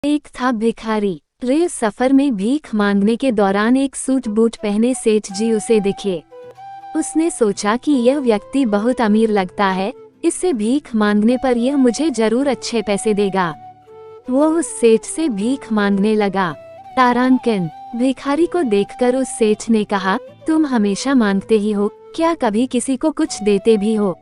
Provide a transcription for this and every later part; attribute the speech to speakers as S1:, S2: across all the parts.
S1: एक था भिखारी। रेल सफर में भीख मांगने के दौरान एक सूट बूट पहने सेठ जी उसे दिखे। उसने सोचा कि यह व्यक्ति बहुत अमीर लगता है, इससे भीख मांगने पर यह मुझे जरूर अच्छे पैसे देगा। वो उस सेठ से भीख मांगने लगा। तारांकिन, भिखारी को देखकर उस सेठ ने कहा, तुम हमेशा मांगते ही हो, क्या कभी किसी को कुछ देते भी हो?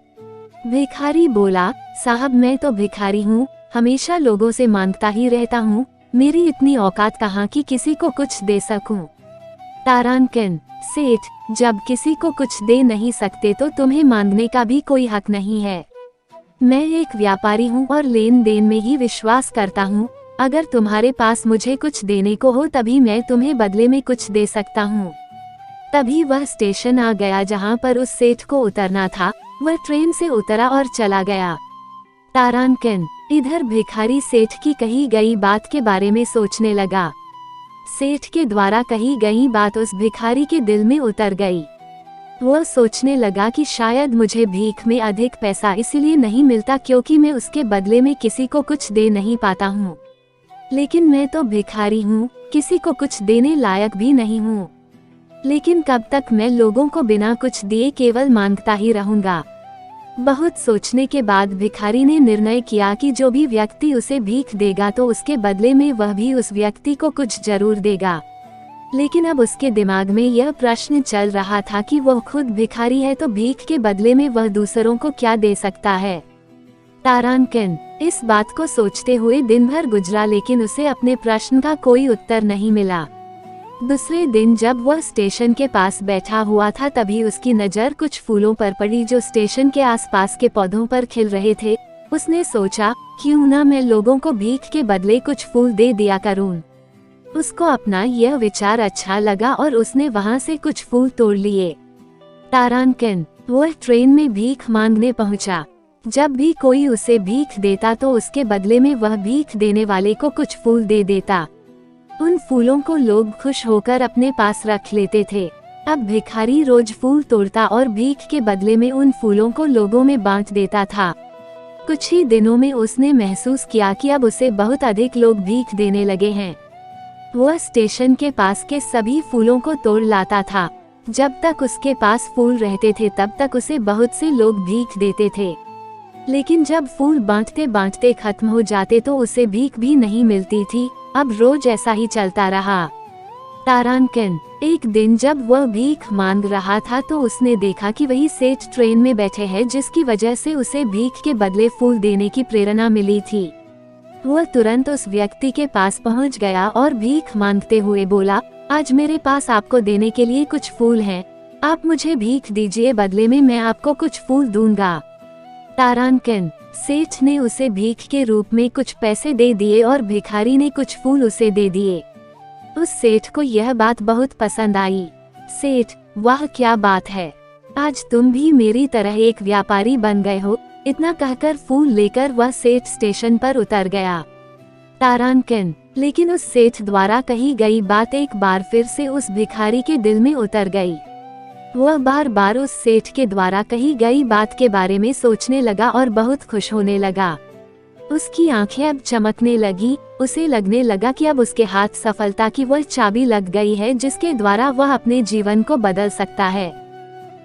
S1: भिखारी बोला, साहब मैं तो भिखारी हूँ, हमेशा लोगों से मांगता ही रहता हूँ, मेरी इतनी औकात कहाँ कि किसी को कुछ दे सकूं। तारांकिन, सेठ, जब किसी को कुछ दे नहीं सकते तो तुम्हें मांगने का भी कोई हक नहीं है। मैं एक व्यापारी हूँ और लेन देन में ही विश्वास करता हूँ, अगर तुम्हारे पास मुझे कुछ देने को हो तभी मैं तुम्हें बदले में कुछ दे सकता हूँ। तभी वह स्टेशन आ गया जहाँ पर उस सेठ को उतरना था। वह ट्रेन से उतरा और चला गया। तारांकिन, इधर भिखारी सेठ की कही गई बात के बारे में सोचने लगा। सेठ के द्वारा कही गई बात उस भिखारी के दिल में उतर गई। वह सोचने लगा कि शायद मुझे भीख में अधिक पैसा इसलिए नहीं मिलता क्योंकि मैं उसके बदले में किसी को कुछ दे नहीं पाता हूँ। लेकिन मैं तो भिखारी हूँ, किसी को कुछ देने लायक भी नहीं हूँ। लेकिन कब तक मैं लोगों को बिना कुछ दिए केवल मांगता ही रहूंगा? बहुत सोचने के बाद भिखारी ने निर्णय किया कि जो भी व्यक्ति उसे भीख देगा तो उसके बदले में वह भी उस व्यक्ति को कुछ जरूर देगा। लेकिन अब उसके दिमाग में यह प्रश्न चल रहा था कि वह खुद भिखारी है तो भीख के बदले में वह दूसरों को क्या दे सकता है। तारांकिन, इस बात को सोचते हुए दिन भर गुजरा लेकिन उसे अपने प्रश्न का कोई उत्तर नहीं मिला। दूसरे दिन जब वह स्टेशन के पास बैठा हुआ था तभी उसकी नज़र कुछ फूलों पर पड़ी जो स्टेशन के आसपास के पौधों पर खिल रहे थे। उसने सोचा, क्यों ना मैं लोगों को भीख के बदले कुछ फूल दे दिया करूं। उसको अपना यह विचार अच्छा लगा और उसने वहां से कुछ फूल तोड़ लिए। तारांकिन, वह ट्रेन में भीख मांगने पहुंचा। जब भी कोई उसे भीख देता तो उसके बदले में वह भीख देने वाले को कुछ फूल दे देता। उन फूलों को लोग खुश होकर अपने पास रख लेते थे। अब भिखारी रोज फूल तोड़ता और भीख के बदले में उन फूलों को लोगों में बांट देता था। कुछ ही दिनों में उसने महसूस किया कि अब उसे बहुत अधिक लोग भीख देने लगे हैं। वह स्टेशन के पास के सभी फूलों को तोड़ लाता था। जब तक उसके पास फूल रहते थे तब तक उसे बहुत से लोग भीख देते थे। लेकिन जब फूल बांटते बांटते खत्म हो जाते तो उसे भीख भी नहीं मिलती थी। अब रोज ऐसा ही चलता रहा। तारांकिन, एक दिन जब वह भीख मांग रहा था तो उसने देखा कि वही सेठ ट्रेन में बैठे हैं जिसकी वजह से उसे भीख के बदले फूल देने की प्रेरणा मिली थी। वह तुरंत उस व्यक्ति के पास पहुंच गया और भीख मांगते हुए बोला, आज मेरे पास आपको देने के लिए कुछ फूल हैं, आप मुझे भीख दीजिए, बदले में मैं आपको कुछ फूल दूंगा। तारांकिन, सेठ ने उसे भीख के रूप में कुछ पैसे दे दिए और भिखारी ने कुछ फूल उसे दे दिए। उस सेठ को यह बात बहुत पसंद आई। सेठ, वाह क्या बात है, आज तुम भी मेरी तरह एक व्यापारी बन गए हो। इतना कहकर फूल लेकर वह सेठ स्टेशन पर उतर गया। तारांकिन, लेकिन उस सेठ द्वारा कही गई बात एक बार फिर से उस भिखारी के दिल में उतर गई। वह बार बार उस सेठ के द्वारा कही गई बात के बारे में सोचने लगा और बहुत खुश होने लगा। उसकी आंखें अब चमकने लगी। उसे लगने लगा कि अब उसके हाथ सफलता की वह चाबी लग गई है जिसके द्वारा वह अपने जीवन को बदल सकता है।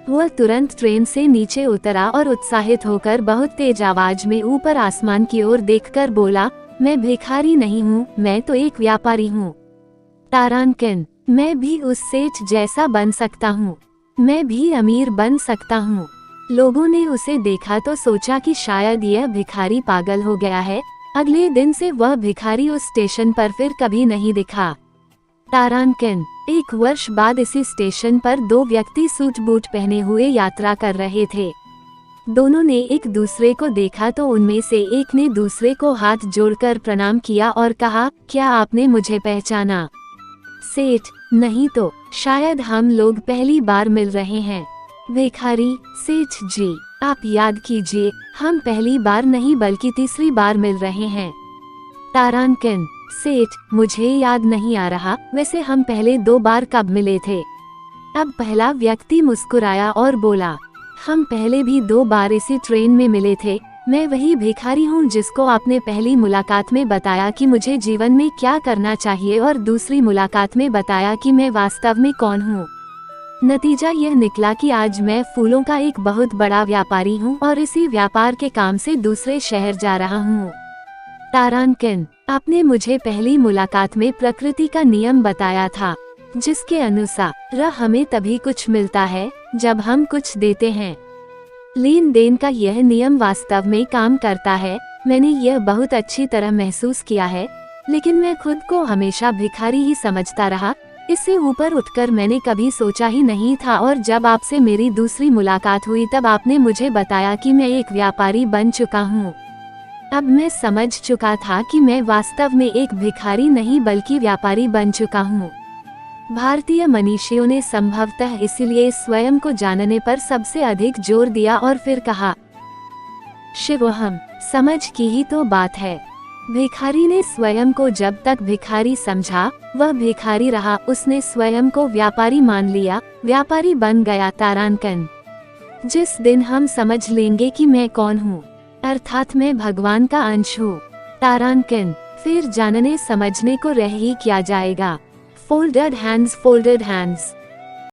S1: वह तुरंत ट्रेन से नीचे उतरा और उत्साहित होकर बहुत तेज आवाज में ऊपर आसमान की ओर देखकर बोला, मैं भिखारी नहीं हूँ, मैं तो एक व्यापारी हूँ। तारांकिन, मैं भी उस सेठ जैसा बन सकता हूँ, मैं भी अमीर बन सकता हूँ। लोगों ने उसे देखा तो सोचा कि शायद यह भिखारी पागल हो गया है। अगले दिन से वह भिखारी उस स्टेशन पर फिर कभी नहीं दिखा। तारांकिन, एक वर्ष बाद इसी स्टेशन पर दो व्यक्ति सूट बूट पहने हुए यात्रा कर रहे थे। दोनों ने एक दूसरे को देखा तो उनमें से एक ने दूसरे को हाथ जोड़कर प्रणाम किया और कहा, क्या आपने मुझे पहचाना? सेठ, नहीं तो, शायद हम लोग पहली बार मिल रहे हैं। भिखारी, सेठ जी, आप याद कीजिए, हम पहली बार नहीं बल्कि तीसरी बार मिल रहे हैं। तारांकिन, सेठ, मुझे याद नहीं आ रहा, वैसे हम पहले 2 बार कब मिले थे? अब पहला व्यक्ति मुस्कुराया और बोला, हम पहले भी 2 बार इसी ट्रेन में मिले थे, मैं वही भिखारी हूँ जिसको आपने पहली मुलाकात में बताया कि मुझे जीवन में क्या करना चाहिए और दूसरी मुलाकात में बताया कि मैं वास्तव में कौन हूँ। नतीजा यह निकला कि आज मैं फूलों का एक बहुत बड़ा व्यापारी हूँ और इसी व्यापार के काम से दूसरे शहर जा रहा हूँ। तारांकिन, आपने मुझे पहली मुलाकात में प्रकृति का नियम बताया था, जिसके अनुसार हमें तभी कुछ मिलता है जब हम कुछ देते हैं। लेन देन का यह नियम वास्तव में काम करता है। मैंने यह बहुत अच्छी तरह महसूस किया है, लेकिन मैं खुद को हमेशा भिखारी ही समझता रहा। इससे ऊपर उठकर मैंने कभी सोचा ही नहीं था, और जब आपसे मेरी दूसरी मुलाकात हुई तब आपने मुझे बताया कि मैं एक व्यापारी बन चुका हूँ। अब मैं समझ चुका था कि मैं वास्तव में एक भिखारी नहीं बल्कि व्यापारी बन चुका हूँ। भारतीय मनीषियों ने संभवतः इसलिए स्वयं को जानने पर सबसे अधिक जोर दिया और फिर कहा, शिवोहम, समझ की ही तो बात है। भिखारी ने स्वयं को जब तक भिखारी समझा वह भिखारी रहा। उसने स्वयं को व्यापारी मान लिया, व्यापारी बन गया। तारांकन, जिस दिन हम समझ लेंगे कि मैं कौन हूँ, अर्थात मैं भगवान का अंश हूँ, तारांकन, फिर जानने समझने को रह ही क्या जाएगा। Folded hands, folded hands.